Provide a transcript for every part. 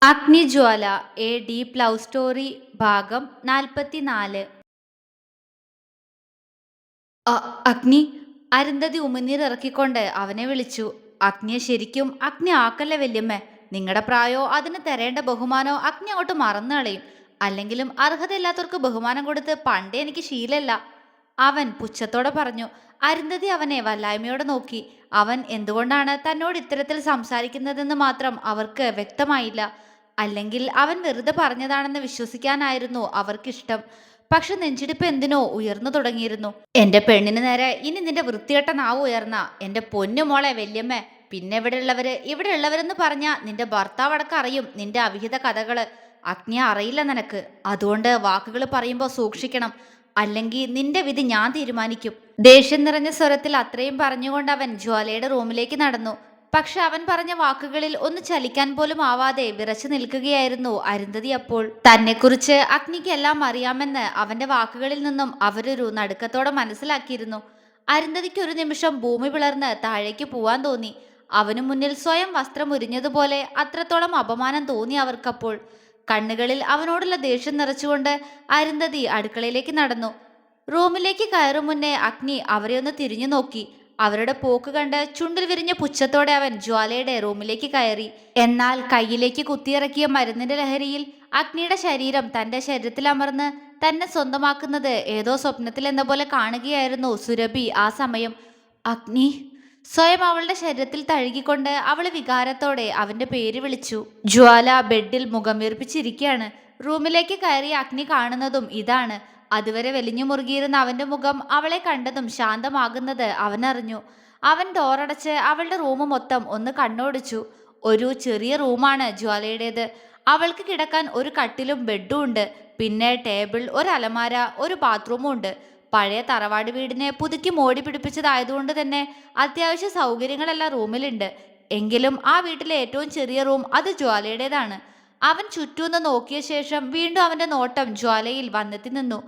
അഗ്നിജ്വാല A deep love story ഭാഗം 44. അഗ്നി. അരുന്ധതി ഉമിനീർ ഇറക്കിക്കൊണ്ട് അവനെ വിളിച്ചു. അഗ്നിയെ ശരിക്കും അഗ്നി ആക്കല്ലേ വല്യമ്മേ. നിങ്ങളുടെ പ്രായോ അതിന് തരേണ്ട ബഹുമാനോ അഗ്നി അങ്ങോട്ട് മറന്നു കളയും. അല്ലെങ്കിലും അർഹതയില്ലാത്തവർക്ക് ബഹുമാനം കൊടുത്ത് പണ്ടേ എനിക്ക് ശീലല്ല, അവൻ പുച്ഛത്തോടെ പറഞ്ഞു. അരുന്ധതി അവനെ വല്ലായ്മയോടെ നോക്കി. അവൻ എന്തുകൊണ്ടാണ് തന്നോട് ഇത്തരത്തിൽ സംസാരിക്കുന്നതെന്ന് മാത്രം അവർക്ക് വ്യക്തമായില്ല. അല്ലെങ്കിൽ അവൻ വെറുതെ പറഞ്ഞതാണെന്ന് വിശ്വസിക്കാനായിരുന്നു അവർക്കിഷ്ടം. പക്ഷെ നെഞ്ചിടിപ്പ് എന്തിനോ ഉയർന്നു തുടങ്ങിയിരുന്നു. എന്റെ പെണ്ണിന് നേരെ ഇനി നിന്റെ വൃത്തികെട്ട നാവ് ഉയർന്ന എന്റെ പൊന്നു മോളെ വല്യമ്മേ, പിന്നെ ഇവിടെ ഉള്ളവരെന്ന് പറഞ്ഞാ നിന്റെ ഭർത്താവ് അടക്കം അറിയും നിന്റെ അവിഹിത കഥകള്. അഗ്നി അറിയില്ല നിനക്ക്. അതുകൊണ്ട് വാക്കുകൾ പറയുമ്പോൾ സൂക്ഷിക്കണം, അല്ലെങ്കിൽ നിന്റെ വിധി ഞാൻ തീരുമാനിക്കും. ദേഷ്യം നിറഞ്ഞ സ്വരത്തിൽ അത്രയും പറഞ്ഞുകൊണ്ട് അവൻ ജ്വാലയുടെ റൂമിലേക്ക് നടന്നു. പക്ഷെ അവൻ പറഞ്ഞ വാക്കുകളിൽ ഒന്ന് ചലിക്കാൻ പോലും ആവാതെ വിറച്ചു നിൽക്കുകയായിരുന്നു അരുന്ധതി. അപ്പോൾ തന്നെക്കുറിച്ച് അഗ്നിക്ക് എല്ലാം അറിയാമെന്ന് അവന്റെ വാക്കുകളിൽ നിന്നും അവരൊരു നടുക്കത്തോടെ മനസ്സിലാക്കിയിരുന്നു. അരുന്ധതിക്ക് ഒരു നിമിഷം ഭൂമി പിളർന്ന് താഴേക്ക് പോവാൻ തോന്നി. അവനു മുന്നിൽ സ്വയം വസ്ത്രം ഉരിഞ്ഞതുപോലെ അത്രത്തോളം അപമാനം തോന്നി അവർക്കപ്പോൾ. കണ്ണുകളിൽ അവനോടുള്ള ദേഷ്യം നിറച്ചുകൊണ്ട് അരുന്ധതി അടുക്കളയിലേക്ക് നടന്നു. റൂമിലേക്ക് കയറും മുന്നേ അഗ്നി അവരെ ഒന്ന് തിരിഞ്ഞു നോക്കി. അവരുടെ പോക്ക് കണ്ട് ചുണ്ടിൽ വിരിഞ്ഞ പുച്ഛത്തോടെ അവൻ ജ്വാലയുടെ റൂമിലേക്ക് കയറി. എന്നാൽ കയ്യിലേക്ക് കുത്തിയിറക്കിയ മരുന്നിന്റെ ലഹരിയിൽ അഗ്നിയുടെ ശരീരം തന്റെ ശരീരത്തിൽ അമർന്ന് തന്നെ സ്വന്തമാക്കുന്നത് ഏതോ സ്വപ്നത്തിൽ എന്ന പോലെ കാണുകയായിരുന്നു സുരഭി ആ സമയം. അഗ്നി. സ്വയം അവളുടെ ശരീരത്തിൽ തഴുകിക്കൊണ്ട് അവള് വികാരത്തോടെ അവന്റെ പേര് വിളിച്ചു. ജ്വാല ബെഡിൽ മുഖം വീർപ്പിച്ചിരിക്കുകയാണ്. റൂമിലേക്ക് കയറിയ അഗ്നി കാണുന്നതും ഇതാണ്. അതുവരെ വലിഞ്ഞു മുറുകിയിരുന്ന അവന്റെ മുഖം അവളെ കണ്ടതും ശാന്തമാകുന്നത് അവനറിഞ്ഞു. അവൻ ഡോറടച്ച് അവളുടെ റൂം മൊത്തം ഒന്ന് കണ്ണോടിച്ചു. ഒരു ചെറിയ റൂമാണ് ജ്വാലയുടേത്. അവൾക്ക് കിടക്കാൻ ഒരു കട്ടിലും ബെഡും ഉണ്ട്. പിന്നെ ടേബിൾ, ഒരു അലമാര, ഒരു ബാത്റൂമും ഉണ്ട്. പഴയ തറവാട് വീടിനെ പുതുക്കി മോടി പിടിപ്പിച്ചതായതുകൊണ്ട് തന്നെ അത്യാവശ്യ സൗകര്യങ്ങളെല്ലാം റൂമിലുണ്ട്. എങ്കിലും ആ വീട്ടിലെ ഏറ്റവും ചെറിയ റൂം അത് ജ്വാലയുടേതാണ്. അവൻ ചുറ്റൂന്ന് നോക്കിയ ശേഷം വീണ്ടും അവന്റെ നോട്ടം ജ്വാലയിൽ വന്നെത്തി നിന്നു.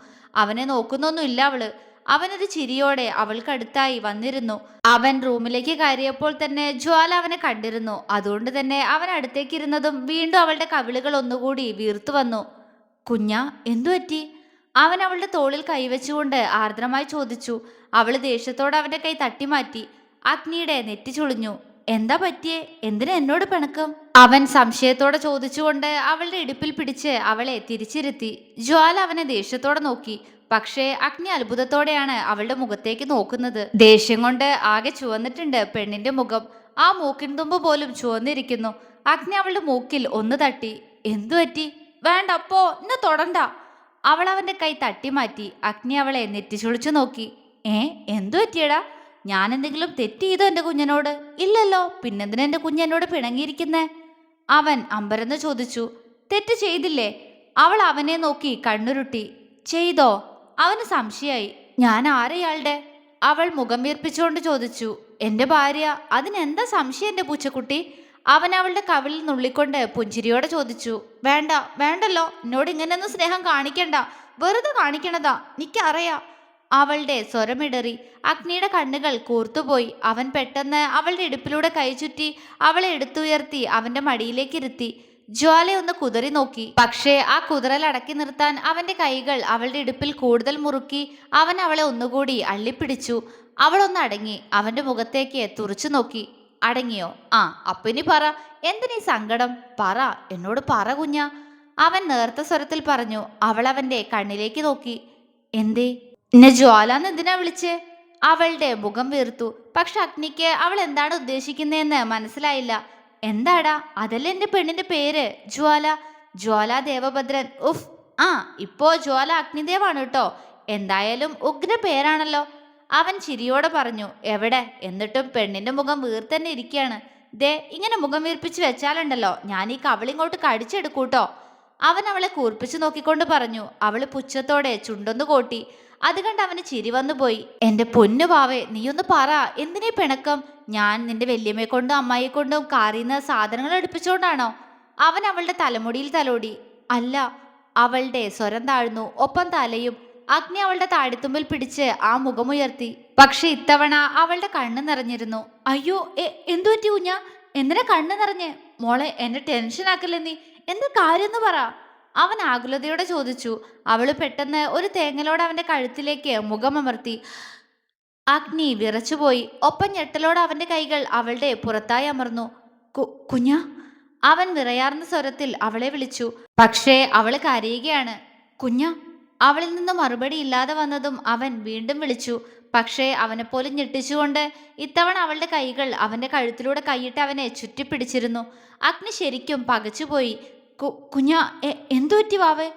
അവനെ നോക്കുന്നൊന്നുമില്ല അവള്. അവനൊരു ചിരിയോടെ അവൾക്കടുത്തായി വന്നിരുന്നു. അവൻ റൂമിലേക്ക് കയറിയപ്പോൾ തന്നെ ജ്വാല അവനെ കണ്ടിരുന്നു. അതുകൊണ്ട് തന്നെ അവൻ അടുത്തേക്ക് ഇരുന്നതും വീണ്ടും അവളുടെ കവിളുകൾ ഒന്നുകൂടി വീർത്തു വന്നു. കുഞ്ഞാ, എന്തു പറ്റി? അവൻ അവളുടെ തോളിൽ കൈവച്ചുകൊണ്ട് ആർദ്രമായി ചോദിച്ചു. അവള് ദേഷ്യത്തോടെ അവന്റെ കൈ തട്ടിമാറ്റി. അഗ്നിയുടെ നെറ്റി ചുളിഞ്ഞു. എന്താ പറ്റിയേ? എന്തിനാ എന്നോട് പിണക്കം? അവൻ സംശയത്തോടെ ചോദിച്ചുകൊണ്ട് അവളുടെ ഇടുപ്പിൽ പിടിച്ച് അവളെ തിരിച്ചിരുത്തി. ജ്വാല അവനെ ദേഷ്യത്തോടെ നോക്കി. പക്ഷേ അഗ്നി അത്ഭുതത്തോടെയാണ് അവളുടെ മുഖത്തേക്ക് നോക്കുന്നത്. ദേഷ്യം കൊണ്ട് ആകെ ചുവന്നിട്ടുണ്ട് പെണ്ണിന്റെ മുഖം. ആ മൂക്കിൻ തുമ്പ് പോലും ചുവന്നിരിക്കുന്നു. അഗ്നി അവളുടെ മൂക്കിൽ ഒന്ന് തട്ടി. എന്തു പറ്റി? വേണ്ട, അപ്പോ എന്നെ തൊടണ്ട. അവൾ അവന്റെ കൈ തട്ടിമാറ്റി. അഗ്നി അവളെ നെറ്റിച്ചുളിച്ചു നോക്കി. എന്തു പറ്റിയടാ? ഞാൻ എന്തെങ്കിലും തെറ്റ് ചെയ്തോ എന്റെ കുഞ്ഞിനോട്? ഇല്ലല്ലോ, പിന്നെന്തിനാ എന്റെ കുഞ്ഞ് എന്നോട് പിണങ്ങിയിരിക്കുന്നേ? അവൻ അമ്പരന്ന് ചോദിച്ചു. തെറ്റ് ചെയ്തില്ലേ? അവൾ അവനെ നോക്കി കണ്ണുരുട്ടി. ചെയ്തോ? അവന് സംശയായി. ഞാൻ ആരെയാളുടെ? അവൾ മുഖം വീർപ്പിച്ചുകൊണ്ട് ചോദിച്ചു. എന്റെ ഭാര്യ. അതിനെന്താ സംശയം എന്റെ പൂച്ചക്കുട്ടി? അവൻ അവളുടെ കവിളിൽ നുള്ളിക്കൊണ്ട് പുഞ്ചിരിയോടെ ചോദിച്ചു. വേണ്ട, വേണ്ടല്ലോ, എന്നോട് ഇങ്ങനെയൊന്നും സ്നേഹം കാണിക്കണ്ട. വെറുതെ കാണിക്കണതാ, എനിക്കറിയാം. അവളുടെ സ്വരമിടറി. അഗ്നിയുടെ കണ്ണുകൾ കൂർത്തുപോയി. അവൻ പെട്ടെന്ന് അവളുടെ ഇടുപ്പിലൂടെ കൈ ചുറ്റി അവളെ എടുത്തുയർത്തി അവന്റെ മടിയിലേക്ക് ഇരുത്തി. ജ്വാലയൊന്ന് കുതറി നോക്കി. പക്ഷേ ആ കുതറൽ അടക്കി നിർത്താൻ അവന്റെ കൈകൾ അവളുടെ ഇടുപ്പിൽ കൂടുതൽ മുറുക്കി. അവൻ അവളെ ഒന്നുകൂടി അള്ളിപ്പിടിച്ചു. അവളൊന്ന് അടങ്ങി. അവന്റെ മുഖത്തേക്ക് തുറച്ചു നോക്കി. അടങ്ങിയോ? ആ, അപ്പൊ ഇനി പറ, എന്തിനീ സങ്കടം? പറ, എന്നോട് പറ കുഞ്ഞാ. അവൻ നേർത്ത സ്വരത്തിൽ പറഞ്ഞു. അവൾ അവന്റെ കണ്ണിലേക്ക് നോക്കി. എന്തേ എന്നെ ജ്വാലാന്ന് എന്തിനാ വിളിച്ചേ? അവളുടെ മുഖം വീർത്തു. പക്ഷെ അഗ്നിക്ക് അവൾ എന്താണ് ഉദ്ദേശിക്കുന്നതെന്ന് മനസ്സിലായില്ല. എന്താടാ? അതല്ലേ എന്റെ പെണ്ണിന്റെ പേര്, ജ്വാല. ജ്വാല ദേവഭദ്രൻ. ഉഫ്. ആ, ഇപ്പോ ജ്വാല അഗ്നിദേവാണ് കേട്ടോ. എന്തായാലും ഉഗ്ര പേരാണല്ലോ. അവൻ ചിരിയോടെ പറഞ്ഞു. എവിടെ? എന്നിട്ടും പെണ്ണിന്റെ മുഖം വീർത്തന്നെ ഇരിക്കുകയാണ്. ദേ, ഇങ്ങനെ മുഖം വീർപ്പിച്ച് വെച്ചാലുണ്ടല്ലോ, ഞാൻ ഈ കവിളിങ്ങോട്ട് കടിച്ചെടുക്കൂട്ടോ. അവൻ അവളെ കൂർപ്പിച്ചു നോക്കിക്കൊണ്ട് പറഞ്ഞു. അവള് പുച്ഛത്തോടെ ചുണ്ടൊന്നു കോട്ടി. അത് കണ്ട് അവന് ചിരി വന്നുപോയി. എന്റെ പൊന്നു പാവേ, നീയൊന്ന് പറ, എന്തിനീ പിണക്കം? ഞാൻ നിന്റെ വല്യമ്മയെ കൊണ്ടും അമ്മായിയെ കൊണ്ടും കാറിന്ന് സാധനങ്ങൾ എടുപ്പിച്ചോണ്ടാണോ? അവൻ അവളുടെ തലമുടിയിൽ തലോടി. അല്ല. അവളുടെ സ്വരം താഴ്ന്നു, ഒപ്പം തലയും. അഗ്നി അവളുടെ താടിത്തുമ്പിൽ പിടിച്ച് ആ മുഖമുയർത്തി. പക്ഷെ ഇത്തവണ അവളുടെ കണ്ണ് നിറഞ്ഞിരുന്നു. അയ്യോ, എന്തു പറ്റി കുഞ്ഞാ? എന്തിനാ കണ്ണ് നിറഞ്ഞ്? മോളെ എന്നെ ടെൻഷനാക്കല്ലേ നീ. എന്താ കാര്യമെന്ന് പറ. അവൻ ആകുലതയോടെ ചോദിച്ചു. അവള് പെട്ടെന്ന് ഒരു തേങ്ങലോടെ അവന്റെ കഴുത്തിലേക്ക് മുഖമമർത്തി. അഗ്നി വിറച്ചുപോയി. ഒപ്പം ഞെട്ടലോടെ അവന്റെ കൈകൾ അവളുടെ പുറത്തായി അമർന്നു. കുഞ്ഞ. അവൻ വിറയാർന്ന സ്വരത്തിൽ അവളെ വിളിച്ചു. പക്ഷേ അവള് കരയുകയാണ്. കുഞ്ഞ. അവളിൽ നിന്ന് മറുപടി ഇല്ലാതെ വന്നതും അവൻ വീണ്ടും വിളിച്ചു. പക്ഷേ അവനെപ്പോലും ഞെട്ടിച്ചുകൊണ്ട് ഇത്തവണ അവളുടെ കൈകൾ അവന്റെ കഴുത്തിലൂടെ കൈയിട്ട് അവനെ ചുറ്റിപ്പിടിച്ചിരുന്നു. അഗ്നി ശരിക്കും പകച്ചുപോയി. കുഞ്ഞ, എന്തു പറ്റി വാവേ?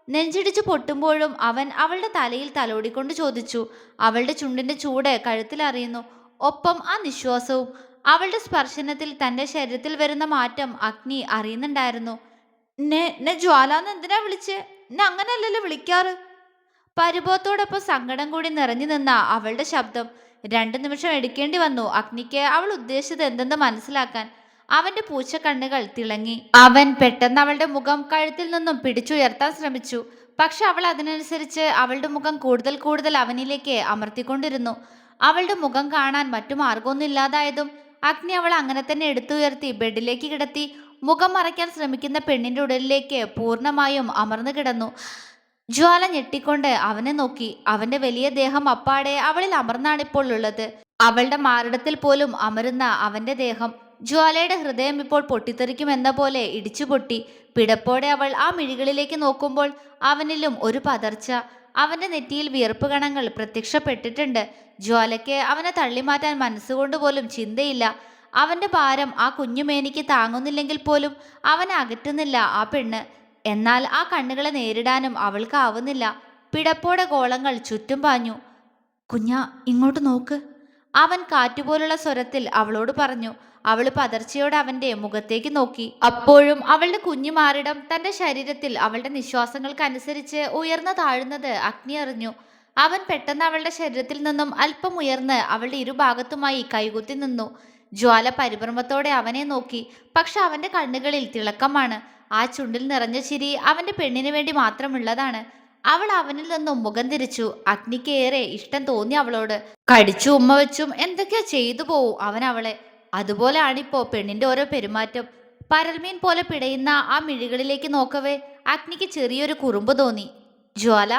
നെഞ്ചിടിച്ചു പൊട്ടുമ്പോഴും അവൻ അവളുടെ തലയിൽ തലോടിക്കൊണ്ട് ചോദിച്ചു. അവളുടെ ചുണ്ടിന്റെ ചൂട് കഴുത്തിലറിയുന്നു. ഒപ്പം ആ നിശ്വാസവും. അവളുടെ സ്പർശനത്തിൽ തന്റെ ശരീരത്തിൽ വരുന്ന മാറ്റം അഗ്നി അറിയുന്നുണ്ടായിരുന്നു. ജ്വാലാന്ന് എന്തിനാ വിളിച്ചേ? എന്നെ അങ്ങനെയല്ലല്ലോ വിളിക്കാറ്. പരിഭവത്തോടൊപ്പം സങ്കടം കൂടി നിറഞ്ഞു നിന്ന അവളുടെ ശബ്ദം. 2 നിമിഷം എടുക്കേണ്ടി വന്നു അഗ്നിക്ക് അവൾ ഉദ്ദേശിച്ചത് എന്തെന്ന് മനസ്സിലാക്കാൻ. അവന്റെ പൂച്ചക്കണ്ണുകൾ തിളങ്ങി. അവൻ പെട്ടെന്ന് അവളുടെ മുഖം കഴുത്തിൽ നിന്നും പിടിച്ചുയർത്താൻ ശ്രമിച്ചു. പക്ഷെ അവൾ അതിനനുസരിച്ച് അവളുടെ മുഖം കൂടുതൽ കൂടുതൽ അവനിലേക്ക് അമർത്തിക്കൊണ്ടിരുന്നു. അവളുടെ മുഖം കാണാൻ മറ്റു മാർഗമൊന്നും ഇല്ലാതായതും അഗ്നി അവൾ അങ്ങനെ തന്നെ എടുത്തുയർത്തി ബെഡിലേക്ക് കിടത്തി മുഖം മറയ്ക്കാൻ ശ്രമിക്കുന്ന പെണ്ണിന്റെ ഉടലിലേക്ക് പൂർണ്ണമായും അമർന്നു കിടന്നു. ജ്വാല ഞെട്ടിക്കൊണ്ട് അവനെ നോക്കി. അവന്റെ വലിയ ദേഹം അപ്പാടെ അവളിൽ അമർന്നാണിപ്പോൾ ഉള്ളത്. അവളുടെ മാറിടത്തിൽ പോലും അമരുന്ന അവന്റെ ദേഹം. ജ്വാലയുടെ ഹൃദയം ഇപ്പോൾ പൊട്ടിത്തെറിക്കുമെന്ന പോലെ ഇടിച്ചു പൊട്ടി. പിടപ്പോടെ അവൾ ആ മിഴികളിലേക്ക് നോക്കുമ്പോൾ അവനിലും ഒരു പതർച്ച. അവന്റെ നെറ്റിയിൽ വിയർപ്പ് കണങ്ങൾ പ്രത്യക്ഷപ്പെട്ടിട്ടുണ്ട്. ജ്വാലയ്ക്ക് അവനെ തള്ളിമാറ്റാൻ മനസ്സുകൊണ്ട് പോലും ചിന്തയില്ല. അവന്റെ ഭാരം ആ കുഞ്ഞുമേനിക്ക് താങ്ങുന്നില്ലെങ്കിൽ പോലും അവനെ അകറ്റുന്നില്ല ആ പെണ്ണ്. എന്നാൽ ആ കണ്ണുകളെ നേരിടാനും അവൾക്കാവുന്നില്ല. പിടപ്പോടെ ഗോളങ്ങൾ ചുറ്റും പാഞ്ഞു. കുഞ്ഞ, ഇങ്ങോട്ട് നോക്ക്, അവൻ കാറ്റുപോലുള്ള സ്വരത്തിൽ അവളോട് പറഞ്ഞു. അവള് പതർച്ചയോടെ അവന്റെ മുഖത്തേക്ക് നോക്കി. അപ്പോഴും അവളുടെ കുഞ്ഞു മാറിടം തന്റെ ശരീരത്തിൽ അവളുടെ നിശ്വാസങ്ങൾക്കനുസരിച്ച് ഉയർന്നു താഴുന്നത് അഗ്നി അറിഞ്ഞു. അവൻ പെട്ടെന്ന് അവളുടെ ശരീരത്തിൽ നിന്നും അല്പം ഉയർന്ന് അവളുടെ ഇരുഭാഗത്തുമായി കൈകുത്തി നിന്നു. ജ്വാല പരിഭ്രമത്തോടെ അവനെ നോക്കി. പക്ഷെ അവന്റെ കണ്ണുകളിൽ തിളക്കമാണ്. ആ ചുണ്ടിൽ നിറഞ്ഞ ചിരി അവന്റെ പെണ്ണിന് വേണ്ടി മാത്രമുള്ളതാണ്. അവൾ അവനിൽ നിന്നും മുഖം തിരിച്ചു. അഗ്നിക്ക് ഏറെ ഇഷ്ടം തോന്നി അവളോട്. കടിച്ചു ഉമ്മ വെച്ചും എന്തൊക്കെയോ ചെയ്തു പോവും അവൻ അവളെ. അതുപോലെയാണിപ്പോ പെണ്ണിന്റെ ഓരോ പെരുമാറ്റം. പരൽമീൻ പോലെ പിടയുന്ന ആ മിഴികളിലേക്ക് നോക്കവേ അഗ്നിക്ക് ചെറിയൊരു കുറുമ്പ് തോന്നി. ജ്വാല.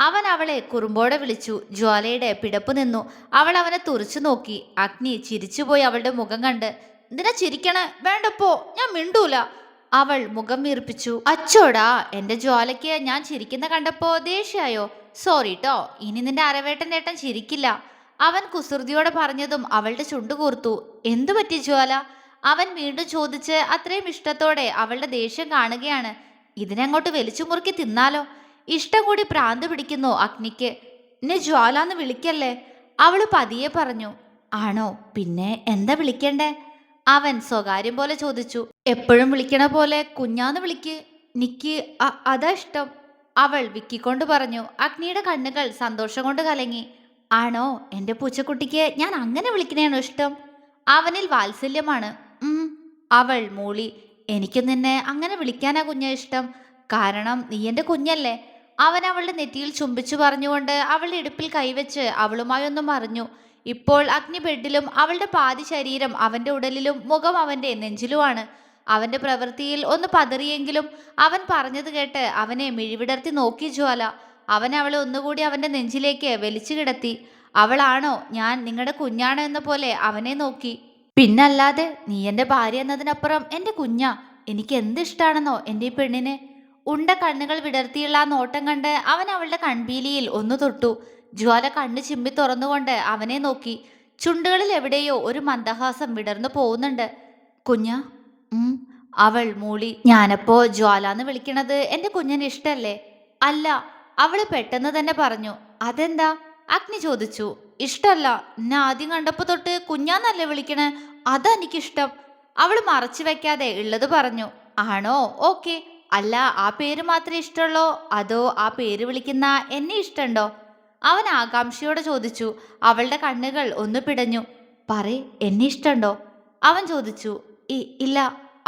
അവൻ അവളെ കുറുമ്പോടെ വിളിച്ചു. ജ്വാലയുടെ പിടപ്പ് നിന്നു. അവൾ അവനെ തുറച്ചു നോക്കി. അഗ്നി ചിരിച്ചുപോയി അവളുടെ മുഖം കണ്ട്. എന്തിനാ ചിരിക്കണേ? വേണ്ടപ്പോ, ഞാൻ മിണ്ടൂല. അവൾ മുഖം വീർപ്പിച്ചു. അച്ചോടാ, എന്റെ ജ്വാലയ്ക്ക് ഞാൻ ചിരിക്കുന്ന കണ്ടപ്പോ ദേഷ്യായോ? സോറി ട്ടോ, ഇനി നിന്റെ അരവേട്ടൻ ഏട്ടൻ ചിരിക്കില്ല. അവൻ കുസൃതിയോടെ പറഞ്ഞതും അവളുടെ ചുണ്ടു കൂർത്തു. എന്തു പറ്റി ജ്വാല? അവൻ വീണ്ടും ചോദിച്ച് അത്രയും ഇഷ്ടത്തോടെ അവളുടെ ദേഷ്യം കാണുകയാണ്. ഇതിനങ്ങോട്ട് വലിച്ചു മുറുക്കി തിന്നാലോ? ഇഷ്ടം കൂടി പ്രാന്ത് പിടിക്കുന്നു അഗ്നിക്ക്. എന്നെ ജ്വാലാന്ന് വിളിക്കല്ലേ, അവള് പതിയെ പറഞ്ഞു. ആണോ? പിന്നെ എന്താ വിളിക്കണ്ടേ? അവൻ സ്വകാര്യം പോലെ ചോദിച്ചു. എപ്പോഴും വിളിക്കണ പോലെ കുഞ്ഞാന്ന് വിളിക്ക്. നിക്ക് അതാ ഇഷ്ടം, അവൾ വിക്കിക്കൊണ്ട് പറഞ്ഞു. അഗ്നിയുടെ കണ്ണുകൾ സന്തോഷം കൊണ്ട് കലങ്ങി. ആണോ? എൻ്റെ പൂച്ചക്കുട്ടിക്ക് ഞാൻ അങ്ങനെ വിളിക്കണേണോ ഇഷ്ടം? അവനിൽ വാത്സല്യമാണ്. അവൾ മൂളി. എനിക്ക് നിന്നെ അങ്ങനെ വിളിക്കാനാ കുഞ്ഞ ഇഷ്ടം. കാരണം നീ എൻ്റെ കുഞ്ഞല്ലേ. അവൻ അവളുടെ നെറ്റിയിൽ ചുംബിച്ചു പറഞ്ഞുകൊണ്ട് അവളുടെ ഇടുപ്പിൽ കൈവച്ച് അവളുമായി ഒന്നും മറിഞ്ഞു. ഇപ്പോൾ അഗ്നി ബെഡിലും അവളുടെ പാതി ശരീരം അവന്റെ ഉടലിലും മുഖം അവന്റെ നെഞ്ചിലുമാണ്. അവന്റെ പ്രവൃത്തിയിൽ ഒന്ന് പതറിയെങ്കിലും അവൻ പറഞ്ഞത് കേട്ട് അവനെ മിഴിവിടർത്തി നോക്കി ജ്വാല. അവൻ അവളെ ഒന്നുകൂടി അവന്റെ നെഞ്ചിലേക്ക് വലിച്ചു കിടത്തി. അവളാണോ ഞാൻ നിങ്ങളുടെ കുഞ്ഞാണോ എന്ന പോലെ അവനെ നോക്കി. പിന്നല്ലാതെ, നീ എൻ്റെ ഭാര്യ എന്നതിനപ്പുറം എൻ്റെ കുഞ്ഞാ. എനിക്ക് എന്തിഷ്ടാണെന്നോ എൻ്റെ ഈ പെണ്ണിനെ. ഉണ്ട കണ്ണുകൾ വിടർത്തിയുള്ള ആ നോട്ടം കണ്ട് അവൻ അവളുടെ കൺപീലിയിൽ ഒന്ന് തൊട്ടു. ജ്വാല കണ്ണു ചിമ്പി തുറന്നുകൊണ്ട് അവനെ നോക്കി. ചുണ്ടുകളിൽ എവിടെയോ ഒരു മന്ദഹാസം വിടർന്നു പോകുന്നുണ്ട്. കുഞ്ഞ. അവൾ മൂളി. ഞാനപ്പോ ജ്വാലാന്ന് വിളിക്കണത് എൻ്റെ കുഞ്ഞിന് ഇഷ്ടല്ലേ? അല്ല, അവള് പെട്ടെന്ന് തന്നെ പറഞ്ഞു. അതെന്താ? അഗ്നി ചോദിച്ചു. ഇഷ്ടല്ല, എന്നെ ആദ്യം കണ്ടപ്പോ തൊട്ട് കുഞ്ഞാന്നല്ലേ വിളിക്കണേ, അതാ എനിക്കിഷ്ടം. അവള് മറച്ചു വെക്കാതെ ഉള്ളത് പറഞ്ഞു. ആണോ? ഓക്കെ. അല്ല, ആ പേര് മാത്രമേ ഇഷ്ടമുള്ളോ അതോ ആ പേര് വിളിക്കുന്ന എന്നെ ഇഷ്ടമുണ്ടോ? അവൻ ആകാംക്ഷയോടെ ചോദിച്ചു. അവളുടെ കണ്ണുകൾ ഒന്ന് പിടഞ്ഞു. പറയ്, എന്നെ ഇഷ്ടമുണ്ടോ? അവൻ ചോദിച്ചു. ഇല്ല.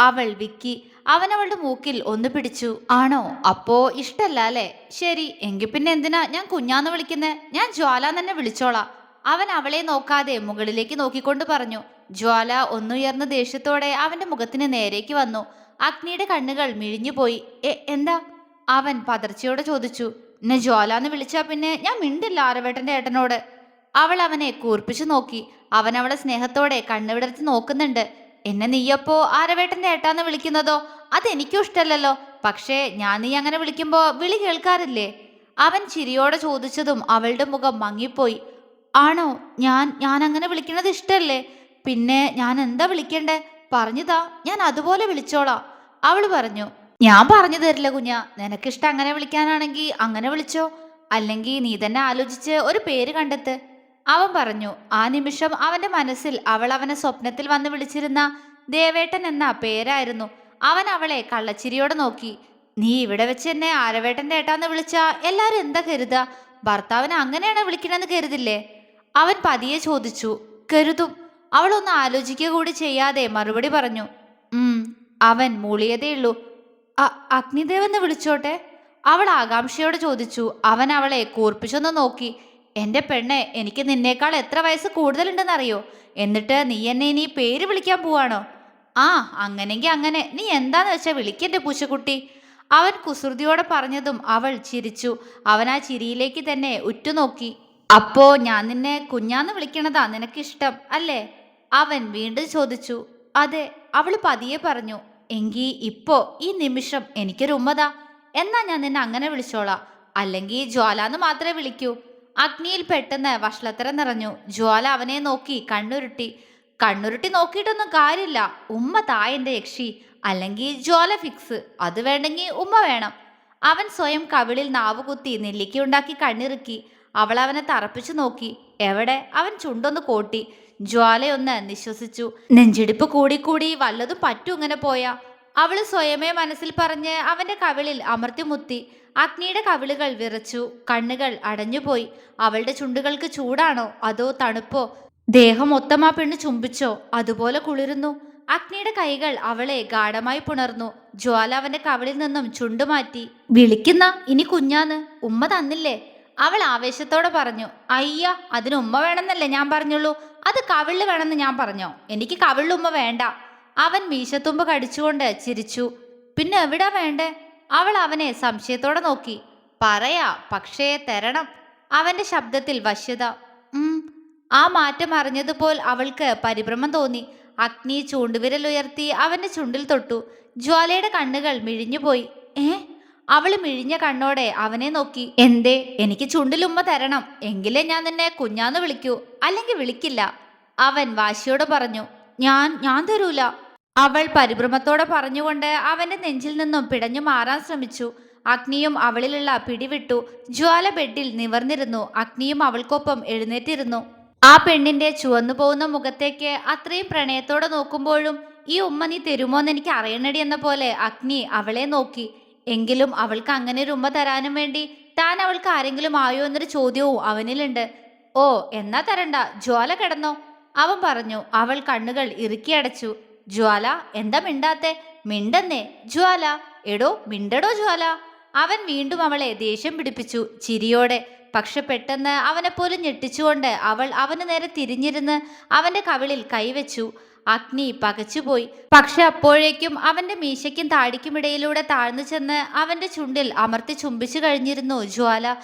അവൾ വിക്കി. അവൻ അവളുടെ മൂക്കിൽ ഒന്ന് പിടിച്ചു. ആണോ? അപ്പോ ഇഷ്ടല്ല അല്ലേ? ശരി, എങ്കിൽ പിന്നെ എന്തിനാ ഞാൻ കുഞ്ഞാന്ന് വിളിക്കുന്നേ? ഞാൻ ജ്വാല തന്നെ വിളിച്ചോളാം. അവൻ അവളെ നോക്കാതെ മുകളിലേക്ക് നോക്കിക്കൊണ്ട് പറഞ്ഞു. ജ്വാല ഒന്നുയർന്ന ദേഷ്യത്തോടെ അവന്റെ മുഖത്തിന് നേരേക്ക് വന്നു. അഗ്നിയുടെ കണ്ണുകൾ മിഴിഞ്ഞുപോയി. എന്താ? അവൻ പതർച്ചയോടെ ചോദിച്ചു. എന്നെ ജ്വാലാന്ന് വിളിച്ചാ പിന്നെ ഞാൻ മിണ്ടില്ല ആരവേട്ടന്റെ ഏട്ടനോട്. അവൾ അവനെ കൂർപ്പിച്ചു നോക്കി. അവൻ അവളെ സ്നേഹത്തോടെ കണ്ണുവിടർത്തി നോക്കുന്നുണ്ട്. എന്നെ നീയപ്പോ ആരവേട്ടന്റെ ഏട്ടാന്ന് വിളിക്കുന്നതോ? അതെനിക്കും ഇഷ്ടല്ലല്ലോ. പക്ഷേ ഞാൻ നീ അങ്ങനെ വിളിക്കുമ്പോ വിളി കേൾക്കാറില്ലേ? അവൻ ചിരിയോടെ ചോദിച്ചതും അവളുടെ മുഖം മങ്ങിപ്പോയി. ആണോ? ഞാൻ അങ്ങനെ വിളിക്കണത് ഇഷ്ടല്ലേ? പിന്നെ ഞാൻ എന്താ വിളിക്കണ്ടേ? പറഞ്ഞുതാ, ഞാൻ അതുപോലെ വിളിച്ചോളാം. അവള് പറഞ്ഞു. ഞാൻ പറഞ്ഞു തരില്ല കുഞ്ഞാ. നിനക്കിഷ്ടം അങ്ങനെ വിളിക്കാനാണെങ്കിൽ അങ്ങനെ വിളിച്ചോ. അല്ലെങ്കിൽ നീ തന്നെ ആലോചിച്ച് ഒരു പേര് കണ്ടെത്ത്. അവൻ പറഞ്ഞു. ആ നിമിഷം അവന്റെ മനസ്സിൽ അവൾ അവനെ സ്വപ്നത്തിൽ വന്ന് വിളിച്ചിരുന്ന ദേവേട്ടൻ എന്ന പേരായിരുന്നു. അവൻ അവളെ കള്ളച്ചിരിയോടെ നോക്കി. നീ ഇവിടെ വെച്ച് എന്നെ ആരവേട്ടന്റെ ഏട്ടാന്ന് വിളിച്ചാ എല്ലാരും എന്താ കരുതാ? ഭർത്താവിനെ അങ്ങനെയാണ് വിളിക്കണമെന്ന് കരുതില്ലേ? അവൻ പതിയെ ചോദിച്ചു. കരുതും. അവളൊന്ന് ആലോചിക്കുക കൂടി ചെയ്യാതെ മറുപടി പറഞ്ഞു. അവൻ മൂളിയതേയുള്ളൂ. അഗ്നിദേവെന്ന് വിളിച്ചോട്ടെ? അവൾ ആകാംക്ഷയോടെ ചോദിച്ചു. അവൻ അവളെ കൂർപ്പിച്ചൊന്ന് നോക്കി. എന്റെ പെണ്ണെ, എനിക്ക് നിന്നേക്കാൾ എത്ര വയസ്സ് കൂടുതലുണ്ടെന്നറിയോ? എന്നിട്ട് നീ എന്നെ ഇനി പേര് വിളിക്കാൻ പോവാണോ? ആ, അങ്ങനെങ്കി അങ്ങനെ. നീ എന്താന്ന് വെച്ചാ വിളിക്കെന്റെ പൂച്ചക്കുട്ടി. അവൻ കുസൃതിയോടെ പറഞ്ഞതും അവൾ ചിരിച്ചു. അവൻ ആ ചിരിയിലേക്ക് തന്നെ ഉറ്റുനോക്കി. അപ്പോ ഞാൻ നിന്നെ കുഞ്ഞാന്ന് വിളിക്കണതാ നിനക്കിഷ്ടം അല്ലേ? അവൻ വീണ്ടും ചോദിച്ചു. അതെ, അവള് പതിയെ പറഞ്ഞു. എങ്കി ഇപ്പോ ഈ നിമിഷം എനിക്കൊരു ഉമ്മതാ. എന്നാ ഞാൻ നിന്നെ അങ്ങനെ വിളിച്ചോളാം. അല്ലെങ്കിൽ ജ്വാലാന്ന് മാത്രമേ വിളിക്കൂ. അഗ്നിയിൽ പെട്ടെന്ന് വഷളത്തരം നിറഞ്ഞു. ജ്വാല അവനെ നോക്കി കണ്ണുരുട്ടി. കണ്ണുരുട്ടി നോക്കിയിട്ടൊന്നും കാര്യമില്ല. ഉമ്മ തായന്റെ യക്ഷി. അല്ലെങ്കിൽ ജ്വാല ഫിക്സ്. അത് വേണ്ടെങ്കിൽ ഉമ്മ വേണം. അവൻ സ്വയം കവിളിൽ നാവുകുത്തി നെല്ലിക്കയുണ്ടാക്കി കണ്ണിറുക്കി. അവൾ അവനെ തറപ്പിച്ചു നോക്കി. എവിടെ? അവൻ ചുണ്ടൊന്ന് കോട്ടി. ജ്വാലയൊന്ന് നിശ്വസിച്ചു. നെഞ്ചിടിപ്പ് കൂടിക്കൂടി വല്ലതും പറ്റും ഇങ്ങനെ പോയാ. അവള് സ്വയമേ മനസ്സിൽ പറഞ്ഞ് അവന്റെ കവിളിൽ അമർത്തിമുത്തി. അഗ്നിയുടെ കവിളുകൾ വിറച്ചു. കണ്ണുകൾ അടഞ്ഞുപോയി. അവളുടെ ചുണ്ടുകൾക്ക് ചൂടാണോ അതോ തണുപ്പോ? ദേഹം മൊത്തം ആ പെണ്ണ് ചുംബിച്ചോ? അതുപോലെ കുളിരുന്നു. അഗ്നിയുടെ കൈകൾ അവളെ ഗാഢമായി പുണർന്നു. ജ്വാല അവന്റെ കവിളിൽ നിന്നും ചുണ്ടുമാറ്റി. വിളിക്കുന്ന ഇനി കുഞ്ഞാന്ന് ഉമ്മ തന്നില്ലേ? അവൾ ആവേശത്തോടെ പറഞ്ഞു. അയ്യ, അതിന് ഉമ്മ വേണമെന്നല്ലേ ഞാൻ പറഞ്ഞുള്ളൂ. അത് കവിളിൽ വേണമെന്ന് ഞാൻ പറഞ്ഞോ? എനിക്ക് കവിളിൽ ഉമ്മ വേണ്ട. അവൻ മീശത്തുമ്പ് കടിച്ചുകൊണ്ട് ചിരിച്ചു. പിന്നെ എവിടാ വേണ്ടേ? അവൾ അവനെ സംശയത്തോടെ നോക്കി. പറയാ, പക്ഷേ തരണം. അവന്റെ ശബ്ദത്തിൽ വശ്യത. ആ മാറ്റം അറിഞ്ഞതുപോൽ അവൾക്ക് പരിഭ്രമം തോന്നി. അഗ്നി ചൂണ്ടുവിരൽ ഉയർത്തി അവന്റെ ചുണ്ടിൽ തൊട്ടു. ജ്വാലയുടെ കണ്ണുകൾ മിഴിഞ്ഞുപോയി. അവള് മിഴിഞ്ഞ കണ്ണോടെ അവനെ നോക്കി. എന്തേ? എനിക്ക് ചുണ്ടിലുമ്മ തരണം. എങ്കിലേ ഞാൻ നിന്നെ കുഞ്ഞാന്ന് വിളിക്കൂ. അല്ലെങ്കിൽ വിളിക്കില്ല. അവൻ വാശിയോടെ പറഞ്ഞു. ഞാൻ തരൂല. അവൾ പരിഭ്രമത്തോടെ പറഞ്ഞുകൊണ്ട് അവന്റെ നെഞ്ചിൽ നിന്നും പിടഞ്ഞു മാറാൻ ശ്രമിച്ചു. അഗ്നിയും അവളിലുള്ള പിടിവിട്ടു. ജ്വാല ബെഡിൽ നിവർന്നിരുന്നു. അഗ്നിയും അവൾക്കൊപ്പം എഴുന്നേറ്റിരുന്നു. ആ പെണ്ണിന്റെ ചുവന്നു പോകുന്ന മുഖത്തേക്ക് അത്രയും പ്രണയത്തോടെ നോക്കുമ്പോഴും ഈ ഉമ്മ നീ തരുമോന്ന് എനിക്ക് അറിയണടി എന്ന പോലെ അഗ്നി അവളെ നോക്കി. എങ്കിലും അവൾക്ക് അങ്ങനെ ഒരു ഉമ്മ തരാനും വേണ്ടി താൻ അവൾക്ക് ആരെങ്കിലും ആയോ എന്നൊരു ചോദ്യവും അവനിലുണ്ട്. ഓ, എന്നാ തരണ്ട, ജ്വാല കിടന്നോ? അവൻ പറഞ്ഞു. അവൾ കണ്ണുകൾ ഇറുക്കിയടച്ചു. ജ്വാല, എന്താ മിണ്ടാത്തെ? മിണ്ടെന്നേ ജ്വാല. എടോ മിണ്ടടോ ജ്വാല. അവൻ വീണ്ടും അവളെ ദേഷ്യം പിടിപ്പിച്ചു ചിരിയോടെ. പക്ഷെ പെട്ടെന്ന് അവനെപ്പോലും ഞെട്ടിച്ചുകൊണ്ട് അവൾ അവന് നേരെ തിരിഞ്ഞിരുന്ന് അവന്റെ കവിളിൽ കൈവച്ചു. അഗ്നി പകച്ചുപോയി. പക്ഷെ അപ്പോഴേക്കും അവന്റെ മീശയ്ക്കും താടിക്കുമിടയിലൂടെ താഴ്ന്നു ചെന്ന് അവന്റെ ചുണ്ടിൽ അമർത്തി ചുംബിച്ചു കഴിഞ്ഞിരുന്നു ജ്വാല.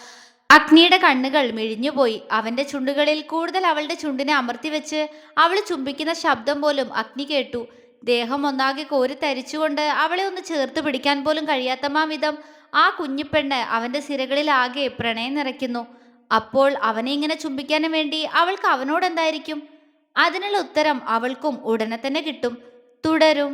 അഗ്നിയുടെ കണ്ണുകൾ മിഴിഞ്ഞുപോയി. അവന്റെ ചുണ്ടുകളിൽ കൂടുതൽ അവളുടെ ചുണ്ടിനെ അമർത്തിവെച്ച് അവൾ ചുംബിക്കുന്ന ശബ്ദം പോലും അഗ്നി കേട്ടു. ദേഹം ഒന്നാകെ കോരി തരിച്ചുകൊണ്ട് അവളെ ഒന്ന് ചേർത്ത് പിടിക്കാൻ പോലും കഴിയാത്തമാവിധം ആ കുഞ്ഞിപ്പെണ്ണ് അവന്റെ സിരകളിൽ ആകെ പ്രണയം നിറയ്ക്കുന്നു. അപ്പോൾ അവനെ ഇങ്ങനെ ചുംബിക്കാനും വേണ്ടി അവൾക്ക് അവനോട് എന്തായിരിക്കും? അതിനുള്ള ഉത്തരം അവൾക്കും ഉടനെ തന്നെ കിട്ടും. തുടരും.